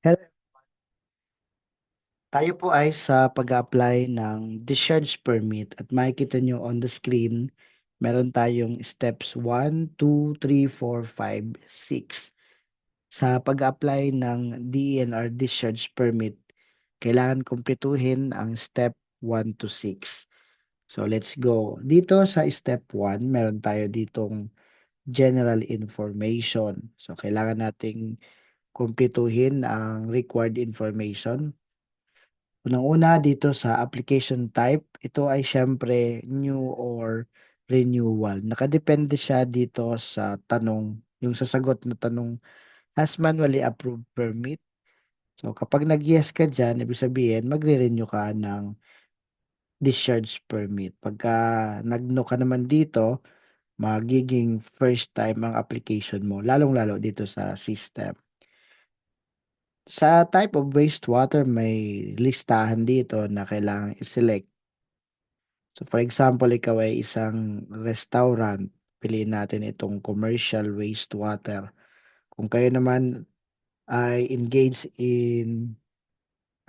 Hello, tayo po ay sa pag-apply ng discharge permit at makikita nyo on the screen, meron tayong steps 1, 2, 3, 4, 5, 6. Sa pag-apply ng DENR discharge permit, kailangan kumpletuhin ang step 1 to 6. So let's go. Dito sa step 1, meron tayo ditong general information. So kailangan nating kumpletuhin ang required information. Unang-una dito sa application type, ito ay siyempre new or renewal. Nakadepende siya dito sa tanong, yung sasagot na tanong, has manually approved permit? So kapag nag-yes ka dyan, ibig sabihin magre-renew ka ng discharge permit. Pagka nag-no ka naman dito, magiging first time ang application mo, lalong-lalo dito sa system. Sa type of wastewater, may listahan dito na kailangang i-select. So for example, ikaw ay isang restaurant, piliin natin itong commercial wastewater. Kung kayo naman ay engaged in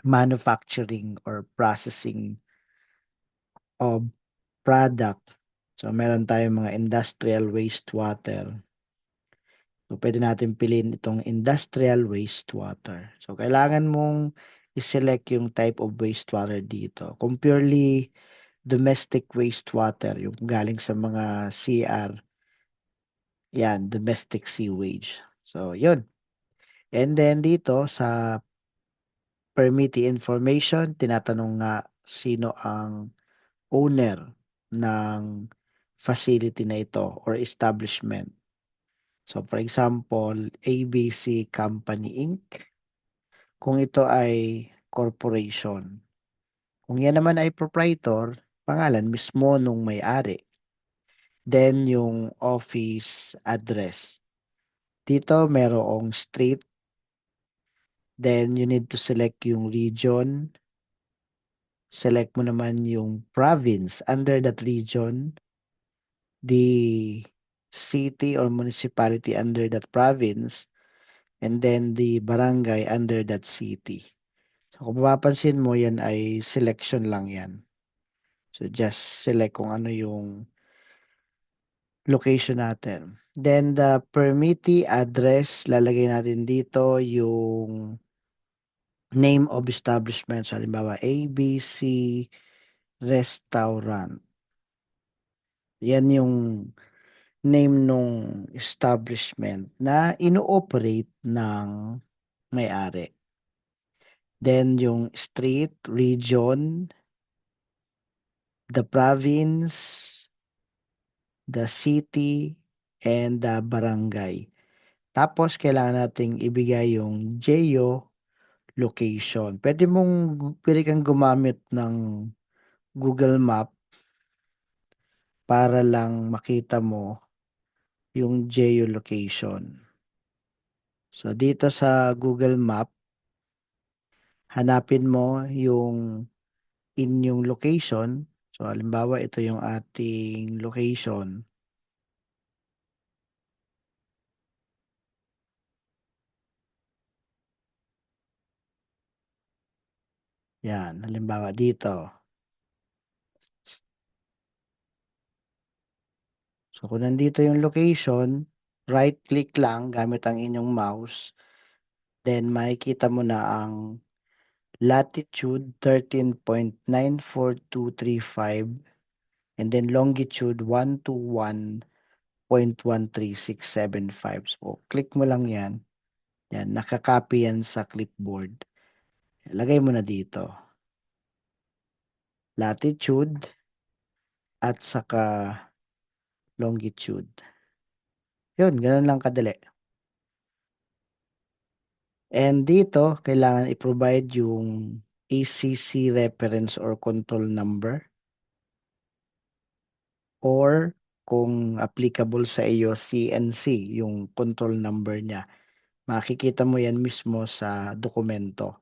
manufacturing or processing of product, so meron tayong mga industrial wastewater. So pwede natin piliin itong industrial wastewater. So kailangan mong i-select yung type of wastewater dito. Kung purely domestic wastewater, yung galing sa mga CR, yan, domestic sewage. So, yun. And then dito sa permittee information, tinatanong nga sino ang owner ng facility na ito or establishment. So, for example, ABC Company Inc. Kung ito ay corporation. Kung yan naman ay proprietor, pangalan mismo nung may-ari. Then, yung office address. Dito, merong street. Then, you need to select yung region. Select mo naman yung province. Under that region, the city or municipality under that province, and then the barangay under that city. So, kung mapapansin mo, yan ay selection lang yan. So, just select kung ano yung location natin. Then, the permittee address, lalagay natin dito yung name of establishment. So, halimbawa, ABC Restaurant. Yan yung name nung establishment na ino-operate ng may-ari. Then, yung street, region, the province, the city, and the barangay. Tapos, kailangan nating ibigay yung geo location. Pwede kang gumamit ng Google Map para lang makita mo yung geolocation. So, dito sa Google Map, hanapin mo yung inyong location. So, halimbawa, ito yung ating location. Yan, halimbawa dito. So, kung nandito yung location, right-click lang gamit ang inyong mouse. Then, makikita mo na ang latitude 13.94235 and then longitude 121.13675. So, click mo lang yan. Yan, nakakopy yan sa clipboard. Lagay mo na dito. Latitude at saka longitude. Yun, ganun lang kadali. And dito, kailangan i-provide yung ACC reference or control number or kung applicable sa iyo CNC, yung control number niya. Makikita mo yan mismo sa dokumento.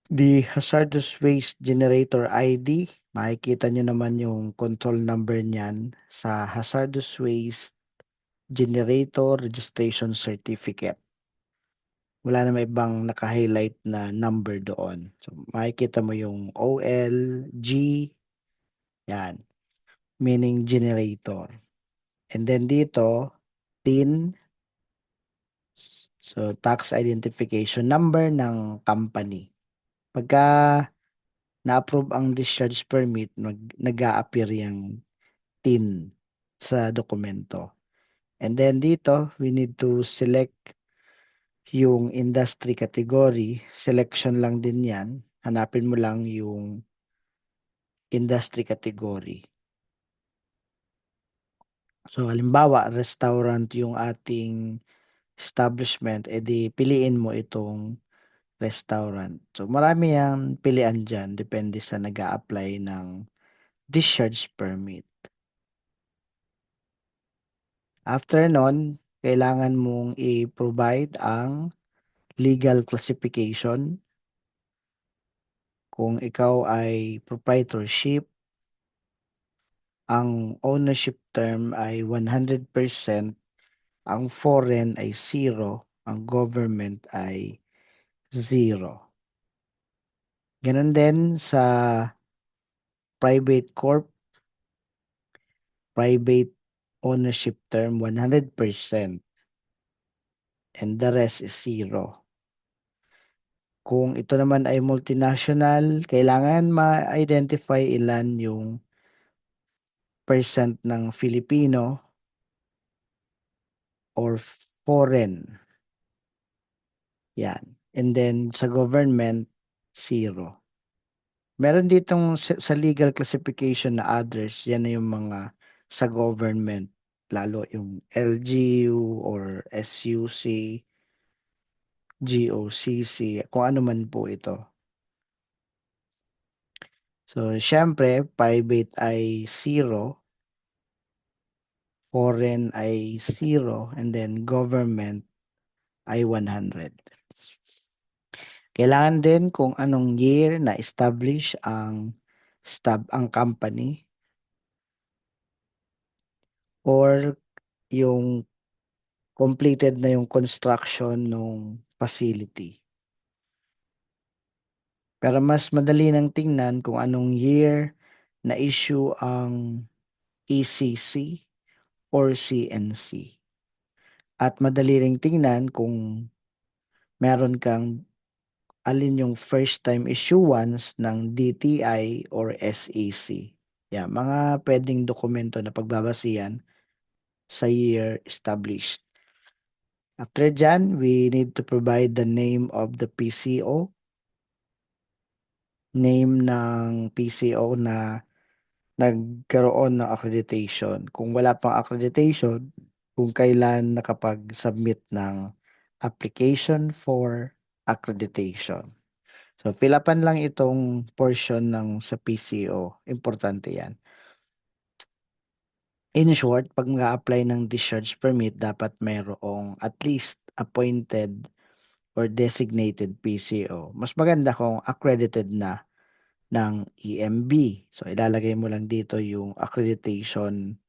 The hazardous waste generator ID, makikita nyo naman yung control number niyan sa hazardous waste generator registration certificate. wala namang ibang naka-highlight na number doon. So, makikita mo yung OL, G, yan, meaning generator. And then dito, TIN, so tax identification number ng company. Pagka na-approve ang discharge permit, nag-a-appear yung TIN sa dokumento. And then dito, we need to select yung industry category. Selection lang din yan. Hanapin mo lang yung industry category. So, halimbawa, restaurant yung ating establishment, edi piliin mo itong restaurant. So, marami yang pilian dyan, depende sa nag apply ng discharge permit. After nun, kailangan mong i-provide ang legal classification. Kung ikaw ay proprietorship, ang ownership term ay 100%, ang foreign ay 0, ang government ay 0. Ganon din sa private corp, private ownership term 100% and the rest is 0. Kung ito naman ay multinational, kailangan ma-identify ilan yung percent ng Filipino or foreign. Yan. And then sa government, 0. Meron ditong sa legal classification na others, yan na yung mga sa government, lalo yung LGU or SUC, GOCC, kung ano man po ito. So, syempre, private ay 0, foreign ay 0, and then government ay 100. Kailangan din kung anong year na establish ang company or yung completed na yung construction ng facility. Pero mas madali nang tingnan kung anong year na issue ang ECC or CNC. At madali ring tingnan kung meron kang alin yung first time issuance ng DTI or SEC. Yeah, mga pwedeng dokumento na pagbabasihan sa year established. After dyan, we need to provide the name of the PCO, name ng PCO na nagkaroon ng accreditation. Kung wala pang accreditation, kung kailan nakapag-submit ng application for accreditation. So, fill upan lang itong portion ng sa PCO. Importante yan. In short, pag mag-apply ng discharge permit, dapat mayroong at least appointed or designated PCO. Mas maganda kung accredited na ng EMB. So, ilalagay mo lang dito yung accreditation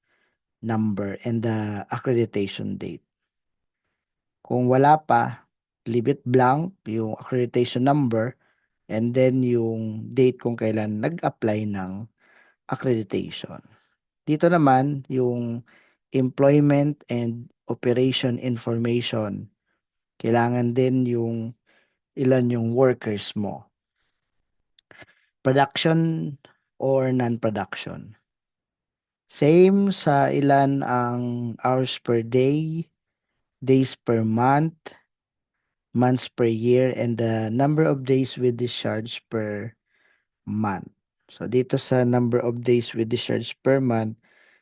number and the accreditation date. Kung wala pa, leave it blank, yung accreditation number, and then yung date kung kailan nag-apply ng accreditation. Dito naman, yung employment and operation information. Kailangan din yung ilan yung workers mo. Production or non-production. Same sa ilan ang hours per day, days per month, months per year, and the number of days with discharge per month. So, dito sa number of days with discharge per month,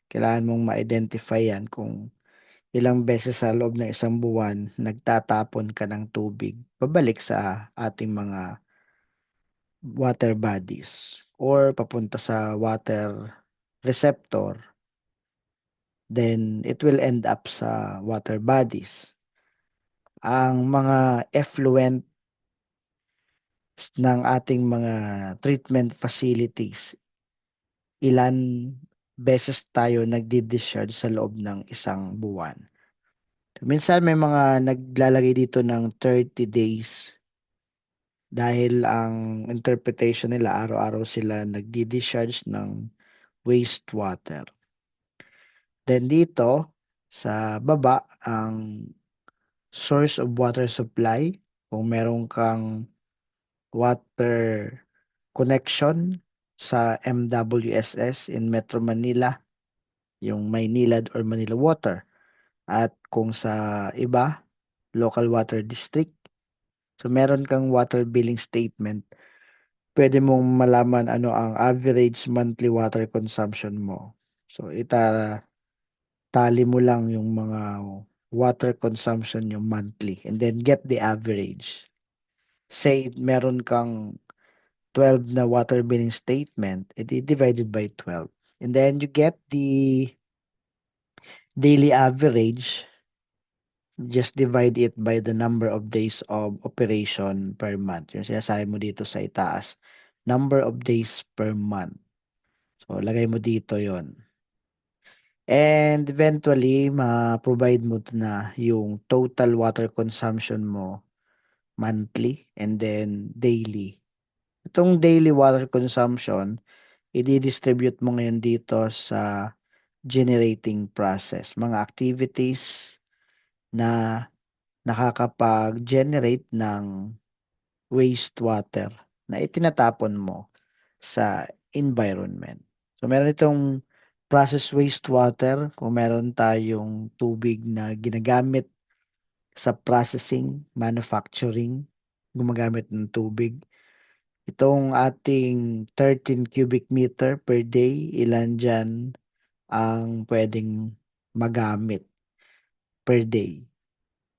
kailangan mong ma-identify yan kung ilang beses sa loob ng isang buwan nagtatapon ka ng tubig pabalik sa ating mga water bodies or papunta sa water receptor, then it will end up sa water bodies. Ang mga effluent ng ating mga treatment facilities, ilan beses tayo nagdi-discharge sa loob ng isang buwan. Minsan may mga naglalagay dito ng 30 days dahil ang interpretation nila araw-araw sila nagdi-discharge ng wastewater. Then dito sa baba ang source of water supply, kung meron kang water connection sa MWSS in Metro Manila, yung Maynilad or Manila Water. At kung sa iba, local water district, so meron kang water billing statement, pwede mong malaman ano ang average monthly water consumption mo. So tali mo lang yung mga water consumption yung monthly and then get the average. Say meron kang 12 na water billing statement, edi divided by 12. And then you get the daily average, just divide it by the number of days of operation per month. Yung sinasabi mo dito sa itaas, number of days per month. So, lagay mo dito yon. And eventually, ma-provide mo na yung total water consumption mo monthly and then daily. Itong daily water consumption, i-distribute mo ngayon dito sa generating process. Mga activities na nakakapag-generate ng wastewater na itinatapon mo sa environment. So meron itong process wastewater, kung meron tayong tubig na ginagamit sa processing, manufacturing, gumagamit ng tubig. Itong ating 13 cubic meter per day, ilan dyan ang pwedeng magamit per day.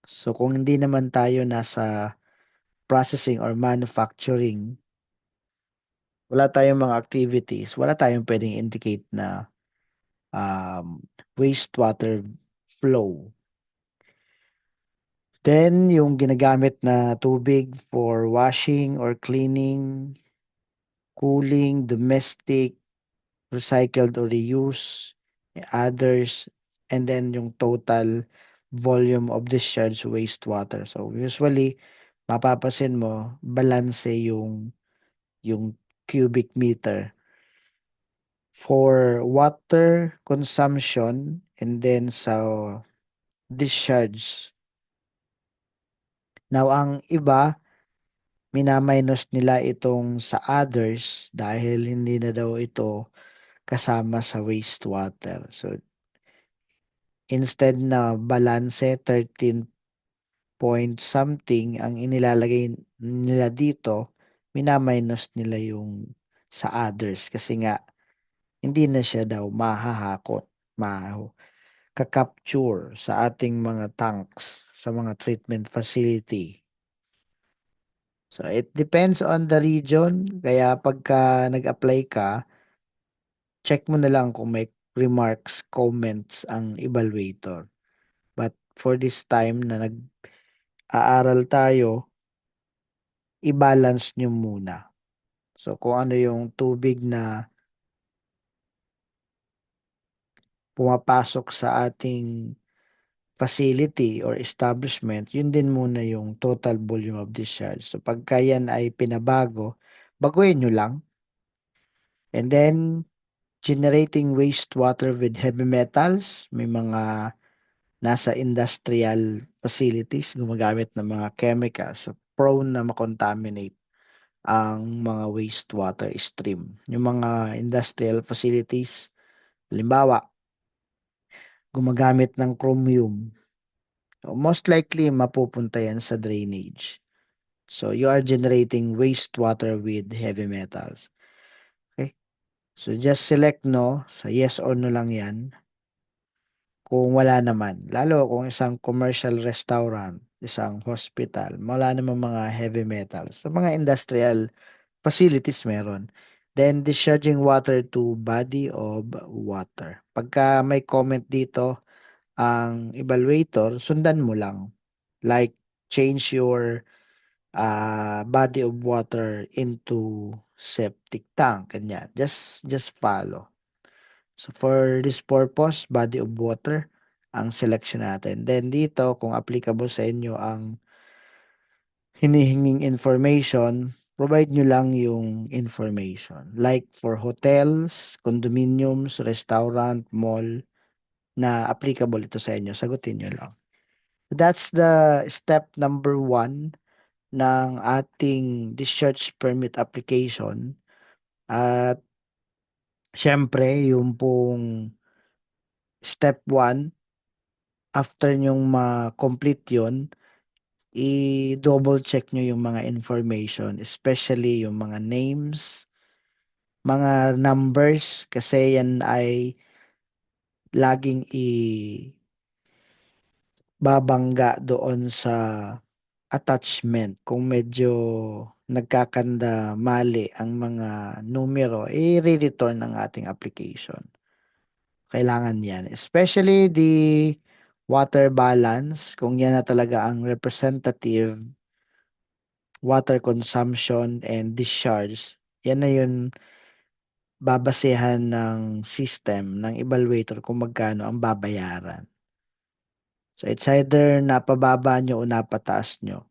So kung hindi naman tayo nasa processing or manufacturing, wala tayong mga activities, wala tayong pwedeng indicate na wastewater flow. Then, yung ginagamit na tubig for washing or cleaning, cooling, domestic, recycled or reuse, others, and then yung total volume of discharged wastewater. So, usually, mapapasin mo, balanse yung cubic meter for water consumption and then sa discharge. Now, ang iba, minaminus nila itong sa others dahil hindi na daw ito kasama sa wastewater. So, instead na balanse 13 point something ang inilalagay nila dito, minaminus nila yung sa others kasi nga hindi na siya daw mahahakot, ka-capture sa ating mga tanks, sa mga treatment facility. So, it depends on the region. Kaya pagka nag-apply ka, check mo na lang kung may remarks, comments ang evaluator. But for this time na nag-aaral tayo, i-balance nyo muna. So, kung ano yung tubig na pumapasok sa ating facility or establishment, yun din muna yung total volume of discharge. So pagka yan ay pinabago, baguhin nyo lang. And then, generating wastewater with heavy metals, may mga nasa industrial facilities, gumagamit ng mga chemicals, so prone na makontaminate ang mga wastewater stream. Yung mga industrial facilities, halimbawa, gumagamit ng chromium. So, most likely, mapupunta yan sa drainage. So, you are generating wastewater with heavy metals. Okay? So, just select no. Sa yes or no lang yan. Kung wala naman. Lalo kung isang commercial restaurant, isang hospital, wala naman mga heavy metals. Sa mga industrial facilities meron. Then, discharging water to body of water. Pagka may comment dito, ang evaluator, sundan mo lang. Like, change your body of water into septic tank, ganyan. Just follow. So, for this purpose, body of water, ang selection natin. Then dito, kung applicable sa inyo ang hinihinging information, provide nyo lang yung information. Like for hotels, condominiums, restaurant, mall, na applicable ito sa inyo, sagutin nyo lang. That's the step number 1 ng ating discharge permit application. At syempre, yung pong step 1, after nyong ma-complete yun, i-double check nyo yung mga information, especially yung mga names, mga numbers, kasi yan ay laging babangga doon sa attachment. Kung medyo nagkakanda mali ang mga numero, i-return ang ating application. Kailangan yan. Especially the water balance, kung yan na talaga ang representative water consumption and discharge, yan na yun babasehan ng system, ng evaluator kung magkano ang babayaran. So it's either napababa nyo o napataas nyo.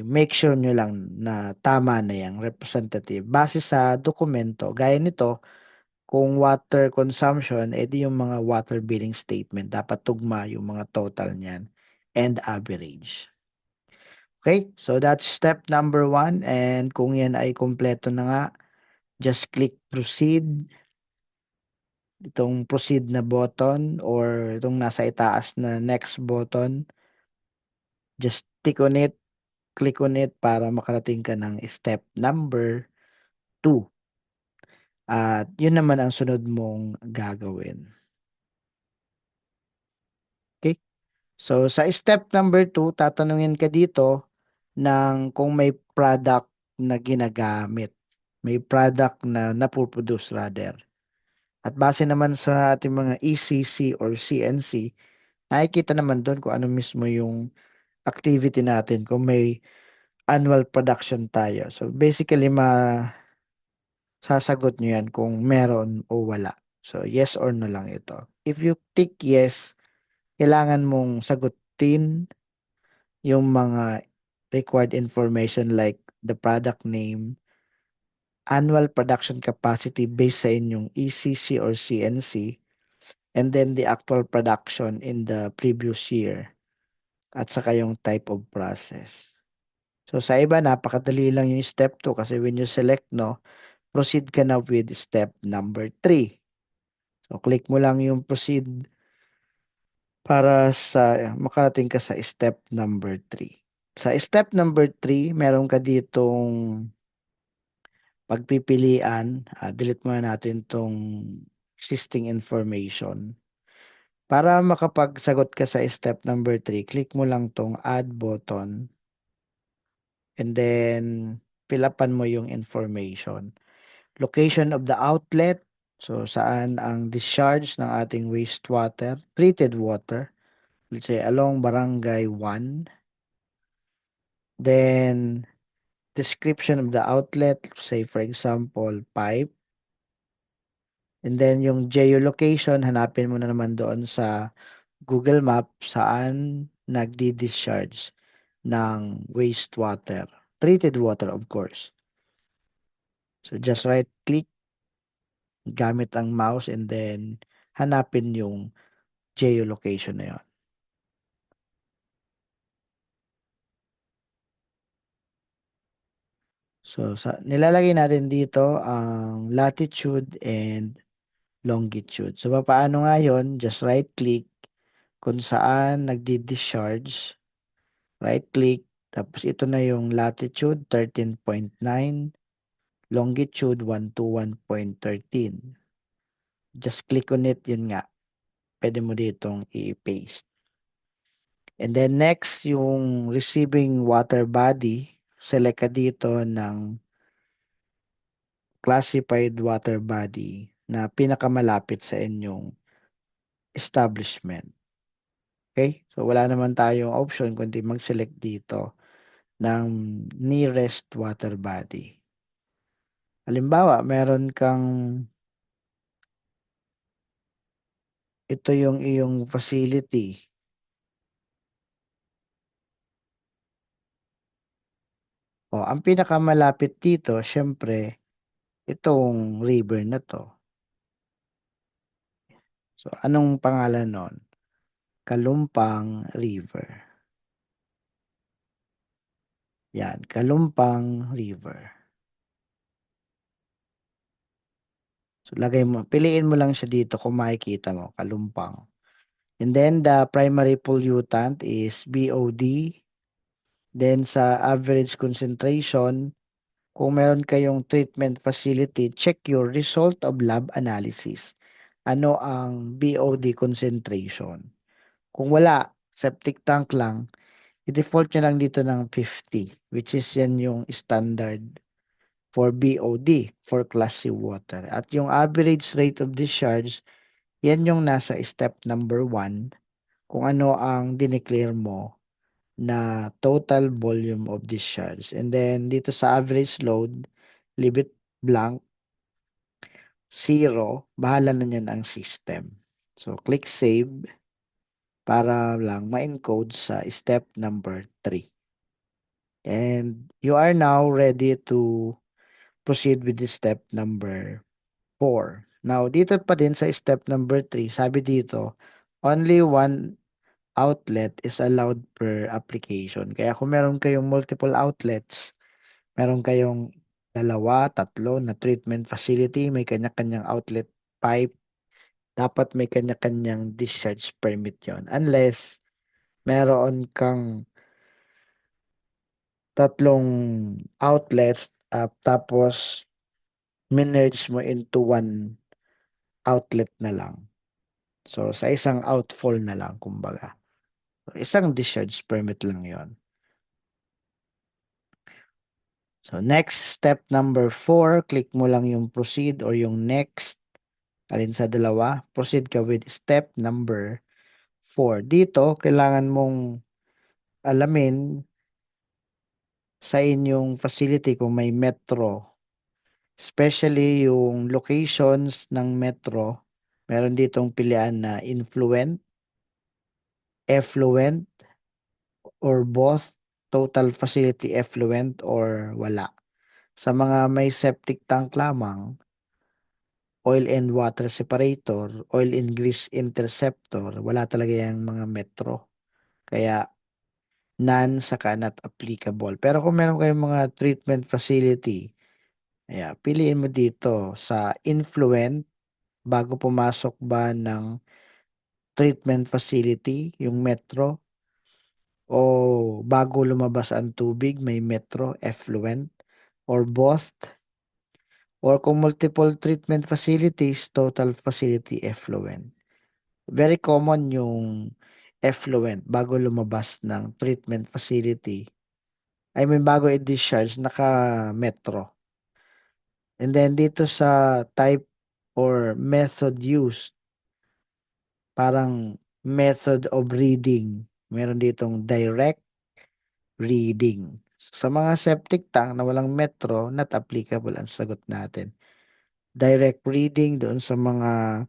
Make sure nyo lang na tama na yung representative. Base sa dokumento, gaya nito, kung water consumption, edi yung mga water billing statement, dapat tugma yung mga total niyan and average. Okay, so that's step number 1, and kung yan ay kompleto na nga, just click proceed, itong proceed na button or itong nasa itaas na next button, just click on it para makarating ka ng step number 2. At yun naman ang sunod mong gagawin. Okay? So sa step number 2, tatanungin ka dito ng kung may product na ginagamit. May product na napuproduce rather. At base naman sa ating mga ECC or CNC, nakikita naman doon kung ano mismo yung activity natin, kung may annual production tayo. So basically, sasagot nyo yan kung meron o wala. So yes or no lang ito. If you tick yes, kailangan mong sagutin yung mga required information like the product name, annual production capacity based sa inyong ECC or CNC, and then the actual production in the previous year, at saka yung type of process. So sa iba, napakadali lang yung step 2 kasi when you select no, proceed ka na with step number 3. So click mo lang yung proceed para sa makarating ka sa step number 3. Sa step number 3, meron ka ditong pagpipilian. Delete muna natin tong existing information. Para makapagsagot ka sa step number 3, click mo lang tong add button and then fill upan mo yung information. Location of the outlet, so saan ang discharge ng ating wastewater, treated water, let's say along Barangay 1. Then description of the outlet, say for example, pipe. And then yung geolocation, hanapin mo na naman doon sa Google Map saan nagdi-discharge ng wastewater. Treated water, of course. So just right click gamit ang mouse and then hanapin yung geolocation na yun. So nilalagay natin dito ang latitude and longitude. So paano nga yun? Just right click kung saan nagdi-discharge. Right click. Tapos ito na yung latitude 13.9. Longitude 121.13. Just click on it, yun nga. Pwede mo ditong i-paste. And then next, yung receiving water body, select ka dito ng classified water body na pinakamalapit sa inyong establishment. Okay? So wala naman tayong option kundi mag-select dito ng nearest water body. Halimbawa, meron kang ito yung iyong facility. O, ang pinakamalapit dito, syempre, itong river na to. So, anong pangalan nun? Kalumpang River. Yan, Kalumpang River. So, piliin mo lang siya dito kung makikita mo, Kalumpang. And then, the primary pollutant is BOD. Then, sa average concentration, kung meron kayong treatment facility, check your result of lab analysis. Ano ang BOD concentration? Kung wala, septic tank lang, i-default nyo lang dito ng 50, which is yan yung standard for BOD, for class C water. At yung average rate of discharge, yan yung nasa step number 1, kung ano ang dineclare mo na total volume of discharge. And then, dito sa average load, leave it blank, 0, bahala na yan ang system. So, click save para lang ma-encode sa step number 3. And you are now ready to proceed with the step number 4. Now, dito pa din sa step number 3, sabi dito, only one outlet is allowed per application. Kaya kung meron kayong multiple outlets, meron kayong 2, 3 na treatment facility, may kanya-kanyang outlet pipe, dapat may kanya-kanyang discharge permit yon. Unless meron kang 3 outlets, tapos minerge mo into 1 outlet na lang. So, sa isang outfall na lang, kumbaga. Isang discharge permit lang yon. So, next, step number 4, click mo lang yung proceed or yung next. Alin sa dalawa, proceed ka with step number 4. Dito, kailangan mong alamin sa inyong facility kung may metro. Especially yung locations ng metro, meron ditong pilian na influent, effluent, or both, total facility effluent or wala. Sa mga may septic tank lamang, oil and water separator, oil and grease interceptor, wala talaga yung mga metro. Kaya none saka not applicable. Pero kung meron kayong mga treatment facility, piliin mo dito sa influent bago pumasok ba ng treatment facility, yung metro, o bago lumabas ang tubig, may metro, effluent, or both, or kung multiple treatment facilities, total facility effluent. Very common yung effluent bago lumabas ng treatment facility. I mean, bago i-discharge, naka-metro. And then dito sa type or method used, parang method of reading, meron ditong direct reading. Sa mga septic tank na walang metro, not applicable ang sagot natin. Direct reading doon sa mga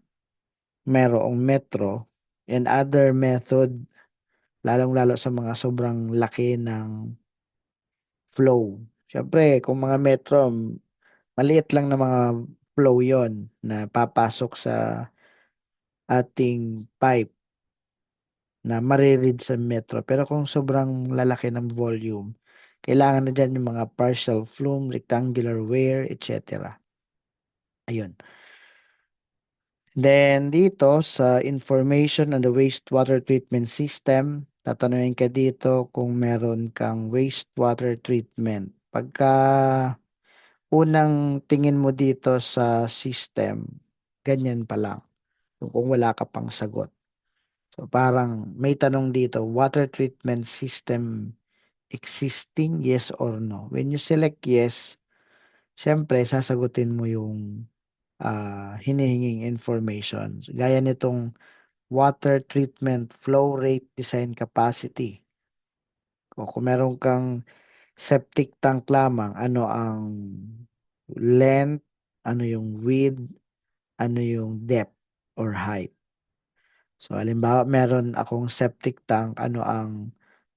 merong metro, and other method, lalong-lalo sa mga sobrang laki ng flow. Siyempre, kung mga metro, maliit lang na mga flow yon na papasok sa ating pipe na mariread sa metro. Pero kung sobrang lalaki ng volume, kailangan na dyan yung mga partial flume, rectangular wear, etc. Ayun. Then dito sa information on the wastewater treatment system, tatanungin ka dito kung meron kang wastewater treatment. Pagka unang tingin mo dito sa system, ganyan pa lang. Kung wala ka pang sagot. So parang may tanong dito, water treatment system existing, yes or no? When you select yes, syempre sasagutin mo yung hinihinging information. Gaya nitong water treatment flow rate design capacity. O kung meron kang septic tank lamang, ano ang length, ano yung width, ano yung depth or height. So halimbawa meron akong septic tank, ano ang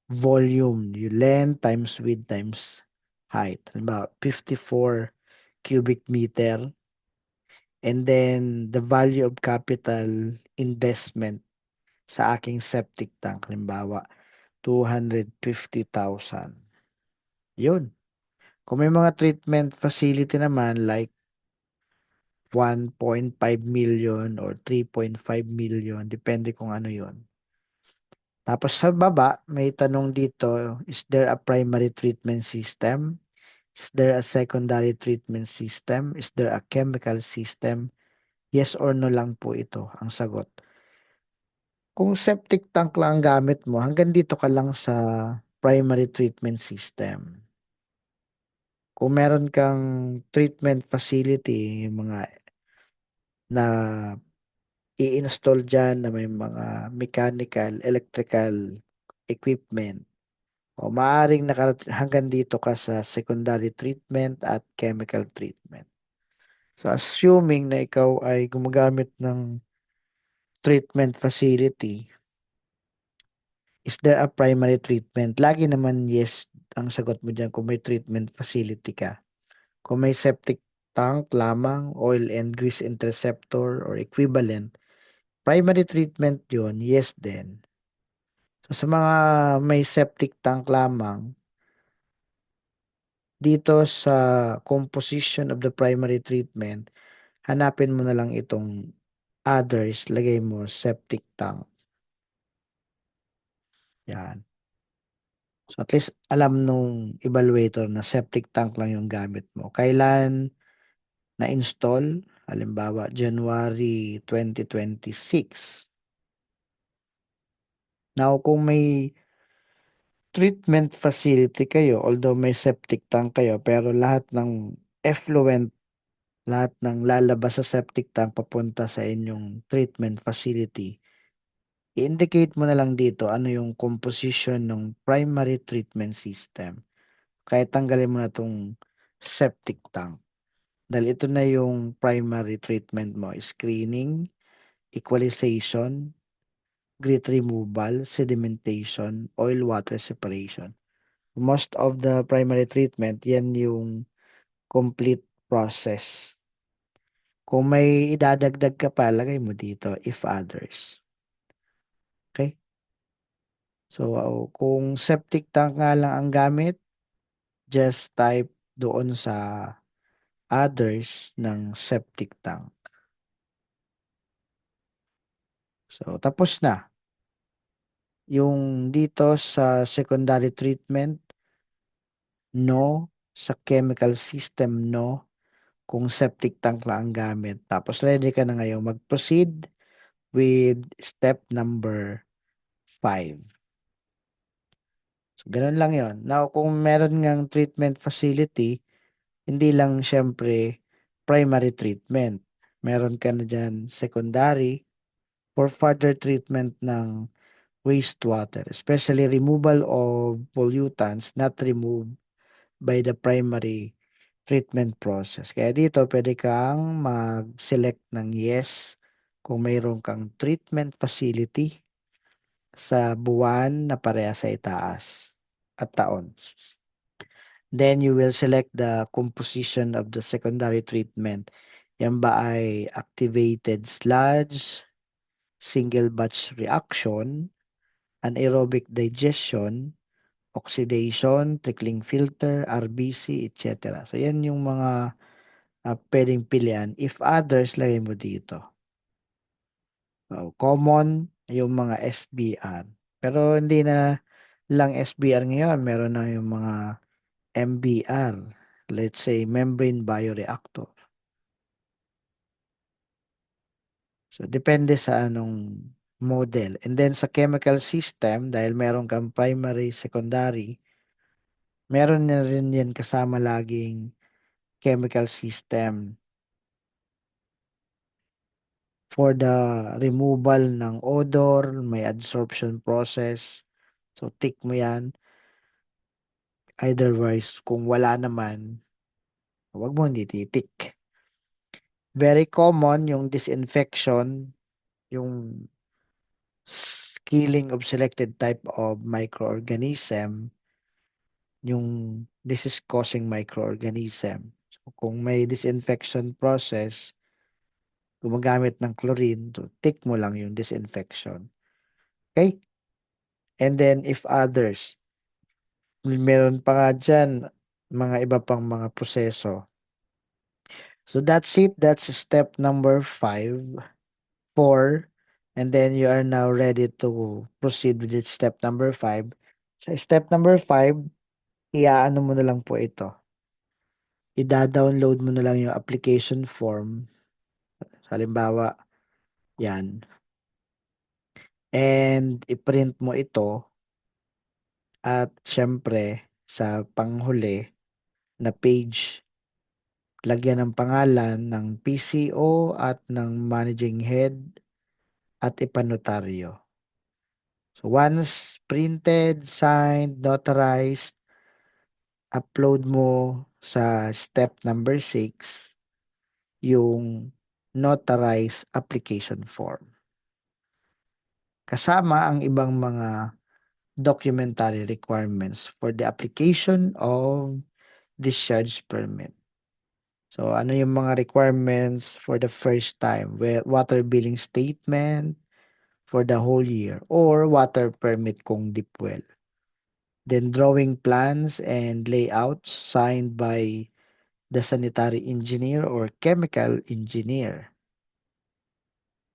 volume, yung length times width times height. Halimbawa 54 cubic meter. And then the value of capital investment sa aking septic tank, halimbawa 250,000. Yun. Kung may mga treatment facility naman like 1.5 million or 3.5 million, depende kung ano yon. Tapos sa baba, may tanong dito, is there a primary treatment system? Is there a secondary treatment system? Is there a chemical system? Yes or no lang po ito ang sagot. Kung septic tank lang ang gamit mo, hanggang dito ka lang sa primary treatment system. Kung meron kang treatment facility, yung mga na i-install dyan na may mga mechanical, electrical equipment, o maaaring hanggang dito ka sa secondary treatment at chemical treatment. So assuming na ikaw ay gumagamit ng treatment facility, is there a primary treatment? Lagi naman yes ang sagot mo dyan kung may treatment facility ka. Kung may septic tank lamang, oil and grease interceptor or equivalent, primary treatment yun, yes din. So sa mga may septic tank lamang, dito sa composition of the primary treatment, hanapin mo na lang itong others, lagay mo septic tank. Yan. So at least alam nung evaluator na septic tank lang yung gamit mo. Kailan na-install? Halimbawa, January 2026. Now, kung may treatment facility kayo, although may septic tank kayo, pero lahat ng effluent, lahat ng lalabas sa septic tank papunta sa inyong treatment facility, i-indicate mo na lang dito ano yung composition ng primary treatment system. Kaya tanggalin mo na itong septic tank. Dahil ito na yung primary treatment mo, screening, equalization, grit removal, sedimentation, oil water separation. Most of the primary treatment, yan yung complete process. Kung may idadagdag ka pa, lagay mo dito, if others. Okay? So, kung septic tank nga lang ang gamit, just type doon sa others ng septic tank. So, tapos na. Yung dito sa secondary treatment, no. Sa chemical system, no. Kung septic tank lang ang gamit. Tapos ready ka na ngayon mag-proceed with step number 5. So, ganun lang yon. Now, kung meron ngang treatment facility, hindi lang syempre primary treatment. Meron ka na dyan secondary for further treatment ng wastewater, especially removal of pollutants not removed by the primary treatment process. Kaya dito, pwede kang mag-select ng yes kung mayroon kang treatment facility sa buwan na pareha sa itaas at taon. Then you will select the composition of the secondary treatment. Yan ba ay activated sludge, single batch reaction, anaerobic digestion, oxidation, trickling filter, RBC, etc. So yan yung mga pwedeng pilihan. If others, lagay mo dito. So, common, yung mga SBR. Pero hindi na lang SBR ngayon, meron na yung mga MBR, let's say membrane bioreactor. So depende sa anong model. And then sa chemical system, dahil meron kang primary, secondary, meron na rin yan kasama laging chemical system for the removal ng odor, may adsorption process. So tick mo yan. Otherwise, kung wala naman, wag mo hindi titik. Very common yung disinfection, yung killing of selected type of microorganism, yung disease-causing microorganism. So, kung may disinfection process, gumagamit ng chlorine, so tick mo lang yung disinfection. Okay? And then, if others, meron pa nga dyan, mga iba pang mga proseso. So, that's it. That's step number 5, 4, and then you are now ready to proceed with step number 5. Sa step number 5, iaano mo na lang po ito. Ida-download mo na lang yung application form. Halimbawa, yan. And i-print mo ito at syempre sa panghuli na page, lagyan ng pangalan ng PCO at ng managing head at ipanotaryo. So once printed, signed, notarized, upload mo sa step number 6 yung notarized application form. Kasama ang ibang mga documentary requirements for the application of discharge permit. So, ano yung mga requirements for the first time? Water billing statement for the whole year or water permit kung deep well. Then drawing plans and layouts signed by the sanitary engineer or chemical engineer.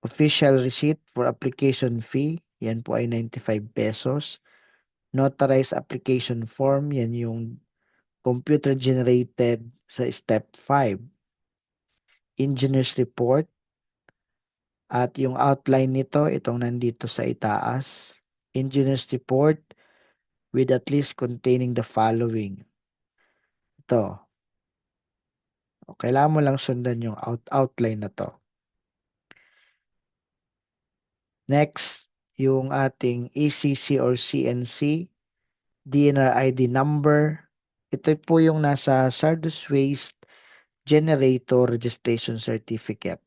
Official receipt for application fee, yan po ay 95 pesos. Notarized application form, yan yung computer generated sa step 5. Engineer's report, at yung outline nito, itong nandito sa itaas. Engineer's report with at least containing the following. Ito. Kailangan mo lang sundan yung outline na to. Next, yung ating ECC or CNC, DNR ID number. Ito po yung nasa Sardus Waste Generator Registration Certificate.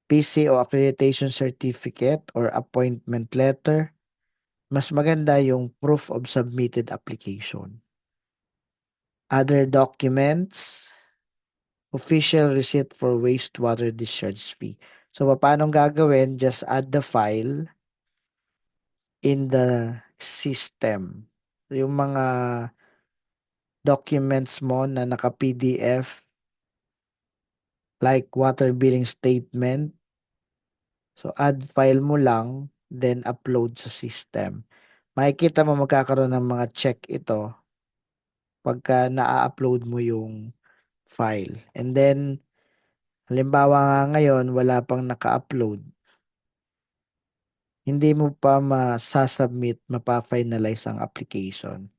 PCO Accreditation Certificate or Appointment Letter. Mas maganda yung Proof of Submitted Application. Other documents, official receipt for wastewater discharge fee. So, paano gagawin? Just add the file in the system. Yung mga documents mo na naka-PDF, like water billing statement, so add file mo lang, then upload sa system. Makikita mo magkakaroon ng mga check ito pagka na-upload mo yung file. And then, halimbawa nga ngayon, wala pang naka-upload. Hindi mo pa masasubmit, mapa-finalize ang application.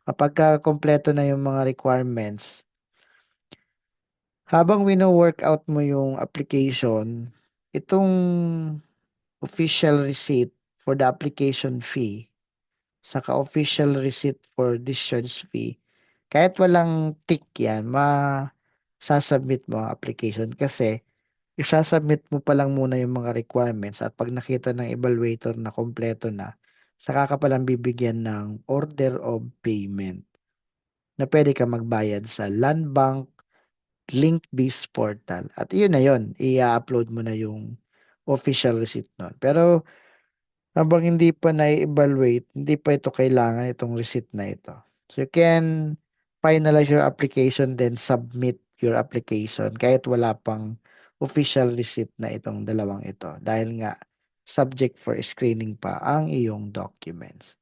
Kapag kompleto na yung mga requirements, habang wino-workout mo yung application, itong official receipt for the application fee, saka official receipt for discharge fee, kahit walang tick yan, sasubmit mo ang application kasi isasubmit mo pa lang muna yung mga requirements at pag nakita ng evaluator na kompleto na, saka ka palang bibigyan ng order of payment na pwede ka magbayad sa Land Bank link-based portal. At yun na yun, i-upload mo na yung official receipt nun. Pero habang hindi pa na-evaluate, hindi pa ito kailangan itong receipt na ito. So you can finalize your application then submit your application kahit wala pang official receipt na itong dalawang ito dahil nga subject for screening pa ang iyong documents.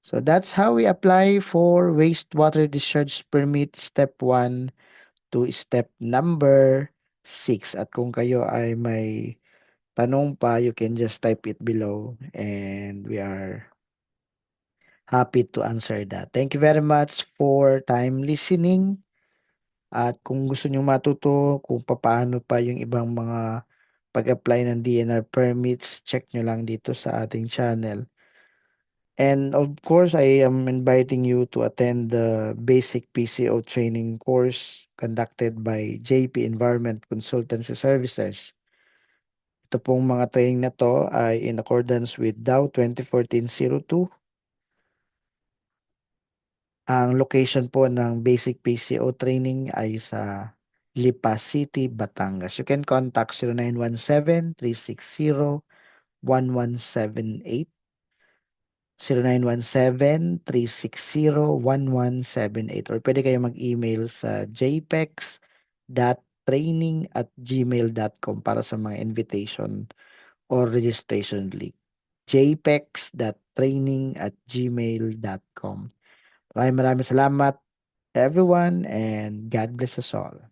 So that's how we apply for wastewater discharge permit step 1 to step number 6. At kung kayo ay may tanong pa, you can just type it below and we are happy to answer that. Thank you very much for time listening. At kung gusto niyo matuto kung paano pa yung ibang mga pag-apply ng DNR permits, check nyo lang dito sa ating channel. And of course, I am inviting you to attend the basic PCO training course conducted by JP Environment Consultancy Services. Ito pong mga training na to ay in accordance with DAO 2014-02. Ang location po ng basic PCO training ay sa Lipa City, Batangas. You can contact 0917-360-1178, 0917-360-1178, or pwede kayo mag-email sa jpex.training@gmail.com para sa mga invitation or registration link. jpex.training@gmail.com. Maraming salamat everyone and God bless us all.